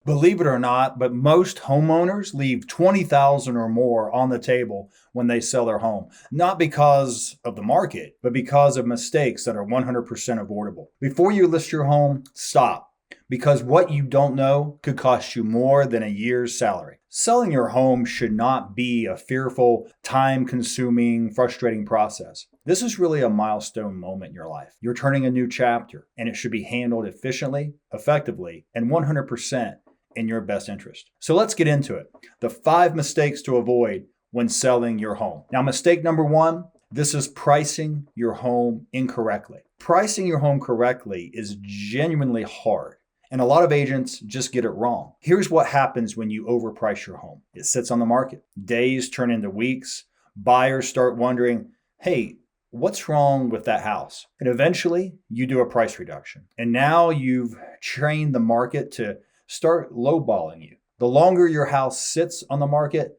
Believe it or not, but most homeowners leave 20,000 or more on the table when they sell their home, not because of the market, but because of mistakes that are 100% avoidable. Before you list your home, stop, because what you don't know could cost you more than a year's salary. Selling your home should not be a fearful, time-consuming, frustrating process. This is really a milestone moment in your life. You're turning a new chapter, and it should be handled efficiently, effectively, and 100% in your best interest. So let's get into it. The 5 mistakes to avoid when selling your home. Now, mistake number 1, this is pricing your home incorrectly. Pricing your home correctly is genuinely hard, and a lot of agents just get it wrong. Here's what happens when you overprice your home. It sits on the market. Days turn into weeks. Buyers start wondering, hey, what's wrong with that house? And eventually you do a price reduction. And now you've trained the market to start lowballing you. The longer your house sits on the market,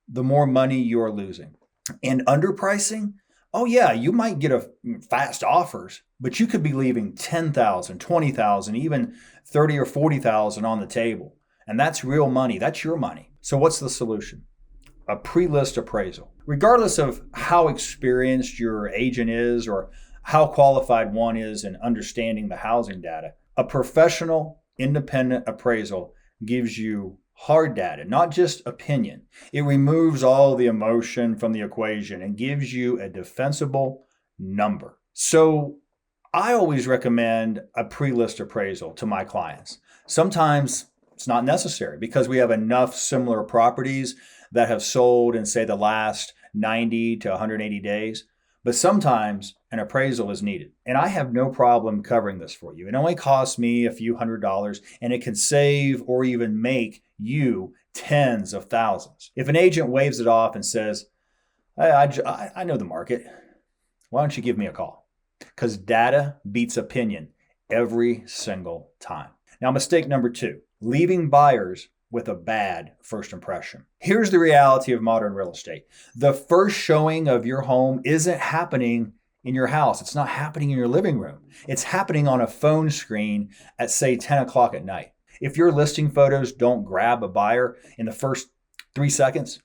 the more money you're losing. And underpricing, oh yeah, you might get a fast offers, but you could be leaving 10,000, 20,000, even 30 or 40,000 on the table. And that's real money. That's your money. So what's the solution? A pre-list appraisal. Regardless of how experienced your agent is or how qualified one is in understanding the housing data, a professional independent appraisal gives you hard data, not just opinion. It removes all the emotion from the equation and gives you a defensible number. So I always recommend a pre-list appraisal to my clients. Sometimes it's not necessary because we have enough similar properties that have sold in, say, the last 90 to 180 days. But sometimes an appraisal is needed. And I have no problem covering this for you. It only costs me a few $100s, and it can save or even make you tens of thousands. If an agent waves it off and says, hey, I know the market, why don't you give me a call? Because data beats opinion every single time. Now, mistake number 2, leaving buyers with a bad first impression. Here's the reality of modern real estate. The first showing of your home isn't happening in your house. It's not happening in your living room. It's happening on a phone screen at, say, 10 o'clock at night. If your listing photos don't grab a buyer in the first 3 seconds,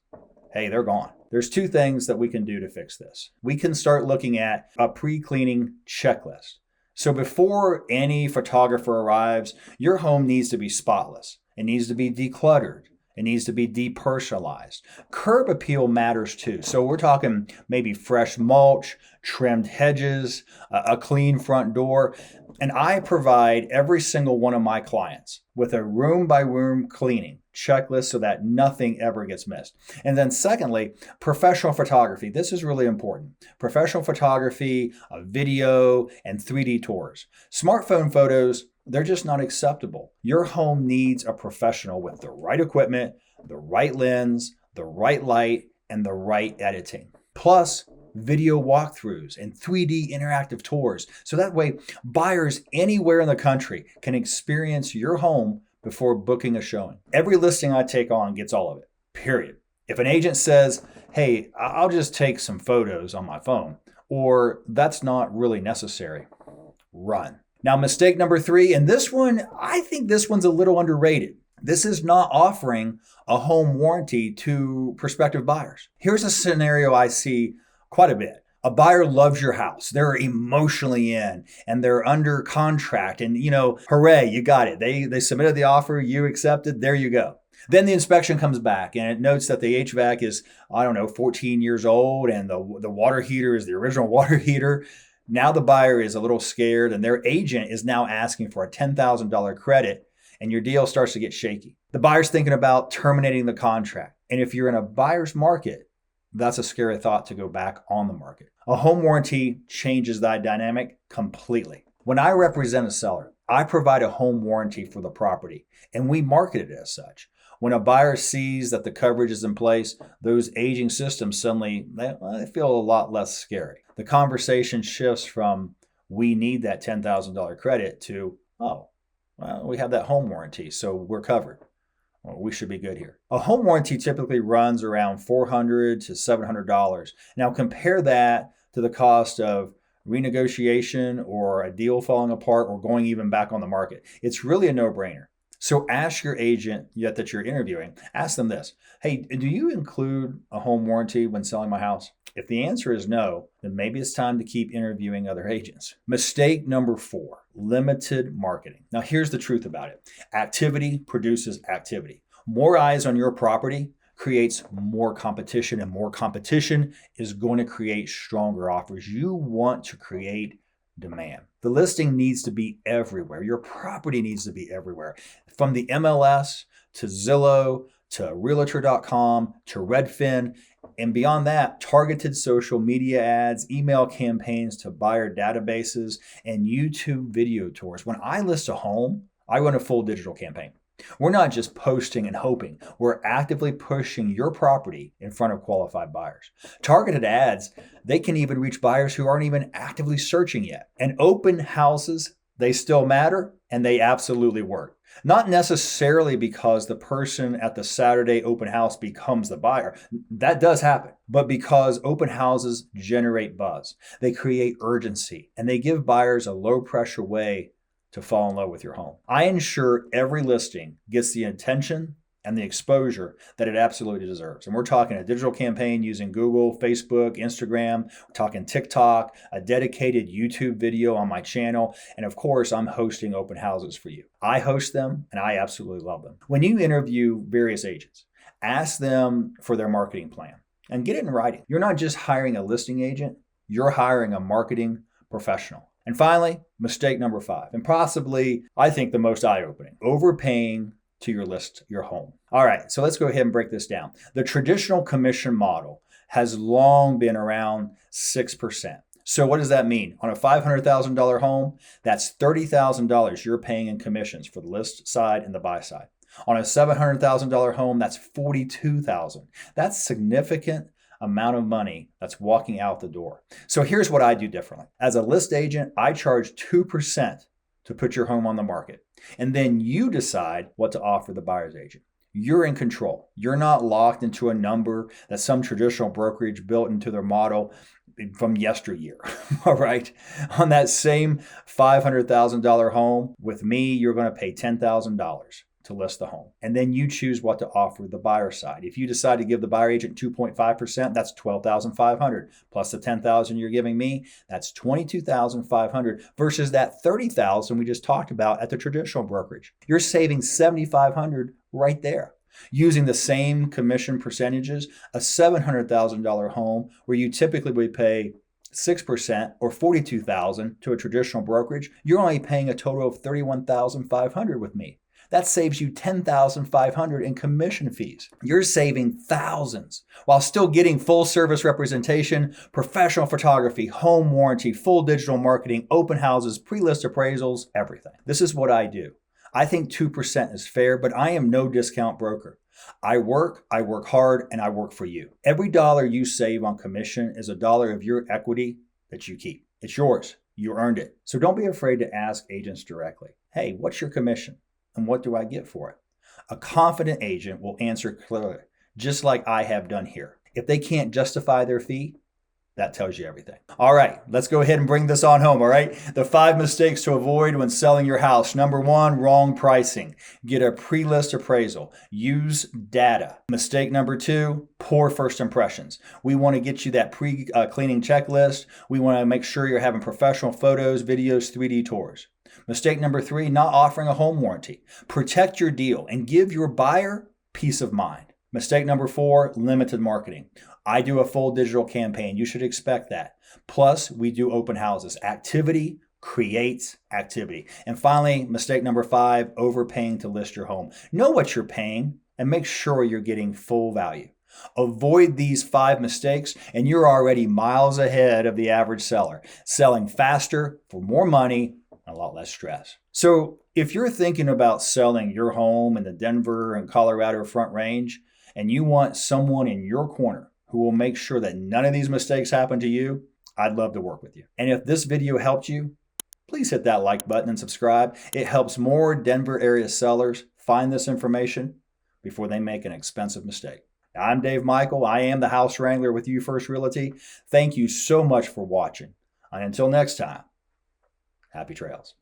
hey, they're gone. There's 2 things that we can do to fix this. We can start looking at a pre-cleaning checklist. So before any photographer arrives, your home needs to be spotless. It needs to be decluttered. It needs to be depersonalized. Curb appeal matters too. So we're talking maybe fresh mulch, trimmed hedges, a clean front door. And I provide every single one of my clients with a room by room cleaning checklist so that nothing ever gets missed. And then secondly, professional photography. This is really important. Professional photography, a video, and 3D tours. Smartphone photos, they're just not acceptable. Your home needs a professional with the right equipment, the right lens, the right light, and the right editing. Plus, video walkthroughs and 3D interactive tours. So that way, buyers anywhere in the country can experience your home before booking a showing. Every listing I take on gets all of it, period. If an agent says, hey, I'll just take some photos on my phone, or that's not really necessary, run. Now, mistake number 3, and this one, I think this one's a little underrated. This is not offering a home warranty to prospective buyers. Here's a scenario I see quite a bit. A buyer loves your house. They're emotionally in and they're under contract and, hooray, you got it. They submitted the offer, you accepted, there you go. Then the inspection comes back and it notes that the HVAC is, 14 years old and the water heater is the original water heater. Now the buyer is a little scared and their agent is now asking for a $10,000 credit and your deal starts to get shaky. The buyer's thinking about terminating the contract. And if you're in a buyer's market, that's a scary thought to go back on the market. A home warranty changes that dynamic completely. When I represent a seller, I provide a home warranty for the property and we market it as such. When a buyer sees that the coverage is in place, those aging systems suddenly they feel a lot less scary. The conversation shifts from we need that $10,000 credit to, we have that home warranty, so we're covered. Well, we should be good here. A home warranty typically runs around $400 to $700. Now compare that to the cost of renegotiation or a deal falling apart or going even back on the market. It's really a no-brainer. So ask your agent yet that you're interviewing, ask them this. Hey, do you include a home warranty when selling my house? If the answer is no, then maybe it's time to keep interviewing other agents. Mistake number 4, limited marketing. Now here's the truth about it. Activity produces activity. More eyes on your property creates more competition, and more competition is going to create stronger offers. You want to create demand. The listing needs to be everywhere. Your property needs to be everywhere. From the MLS to Zillow to Realtor.com to Redfin, and beyond that, targeted social media ads, email campaigns to buyer databases, and YouTube video tours. When I list a home, I run a full digital campaign. We're not just posting and hoping. We're actively pushing your property in front of qualified buyers. Targeted ads, they can even reach buyers who aren't even actively searching yet. And open houses, they still matter, and they absolutely work. Not necessarily because the person at the Saturday open house becomes the buyer. That does happen. But because open houses generate buzz, they create urgency, and they give buyers a low pressure way to fall in love with your home. I ensure every listing gets the attention and the exposure that it absolutely deserves. And we're talking a digital campaign using Google, Facebook, Instagram, we're talking TikTok, a dedicated YouTube video on my channel, and of course, I'm hosting open houses for you. I host them and I absolutely love them. When you interview various agents, ask them for their marketing plan and get it in writing. You're not just hiring a listing agent, you're hiring a marketing professional. And finally, mistake number 5, and possibly, I think, the most eye-opening, overpaying to your home. All right, so let's go ahead and break this down. The traditional commission model has long been around 6%. So what does that mean? On a $500,000 home, that's $30,000 you're paying in commissions for the list side and the buy side. On a $700,000 home, that's $42,000. That's significant amount of money that's walking out the door. So here's what I do differently. As a list agent, I charge 2% to put your home on the market. And then you decide what to offer the buyer's agent. You're in control. You're not locked into a number that some traditional brokerage built into their model from yesteryear. All right. On that same $500,000 home, with me, you're going to pay $10,000 to list the home. And then you choose what to offer the buyer side. If you decide to give the buyer agent 2.5%, that's $12,500 plus the $10,000 you're giving me, that's $22,500 versus that $30,000 we just talked about at the traditional brokerage. You're saving $7,500 right there. Using the same commission percentages, a $700,000 home where you typically would pay 6% or $42,000 to a traditional brokerage, you're only paying a total of $31,500 with me. That saves you $10,500 in commission fees. You're saving thousands while still getting full service representation, professional photography, home warranty, full digital marketing, open houses, pre-list appraisals, everything. This is what I do. I think 2% is fair, but I am no discount broker. I work hard, and I work for you. Every dollar you save on commission is a dollar of your equity that you keep. It's yours. You earned it. So don't be afraid to ask agents directly. Hey, what's your commission? And what do I get for it? A confident agent will answer clearly, just like I have done here. If they can't justify their fee, that tells you everything. All right, let's go ahead and bring this on home, all right? The 5 mistakes to avoid when selling your house. Number 1, wrong pricing. Get a pre-list appraisal. Use data. Mistake number 2, poor first impressions. We want to get you that pre-cleaning checklist. We want to make sure you're having professional photos, videos, 3D tours. Mistake number 3, not offering a home warranty. Protect your deal and give your buyer peace of mind. Mistake number 4, limited marketing. I do a full digital campaign. You should expect that. Plus, we do open houses. Activity creates activity. And finally, mistake number 5, overpaying to list your home. Know what you're paying and make sure you're getting full value. Avoid these 5 mistakes and you're already miles ahead of the average seller, selling faster for more money, a lot less stress. So if you're thinking about selling your home in the Denver and Colorado Front Range, and you want someone in your corner who will make sure that none of these mistakes happen to you, I'd love to work with you. And if this video helped you, please hit that like button and subscribe. It helps more Denver area sellers find this information before they make an expensive mistake. I'm Dave Michael. I am the House Wrangler with You First Realty. Thank you so much for watching. And until next time, happy trails.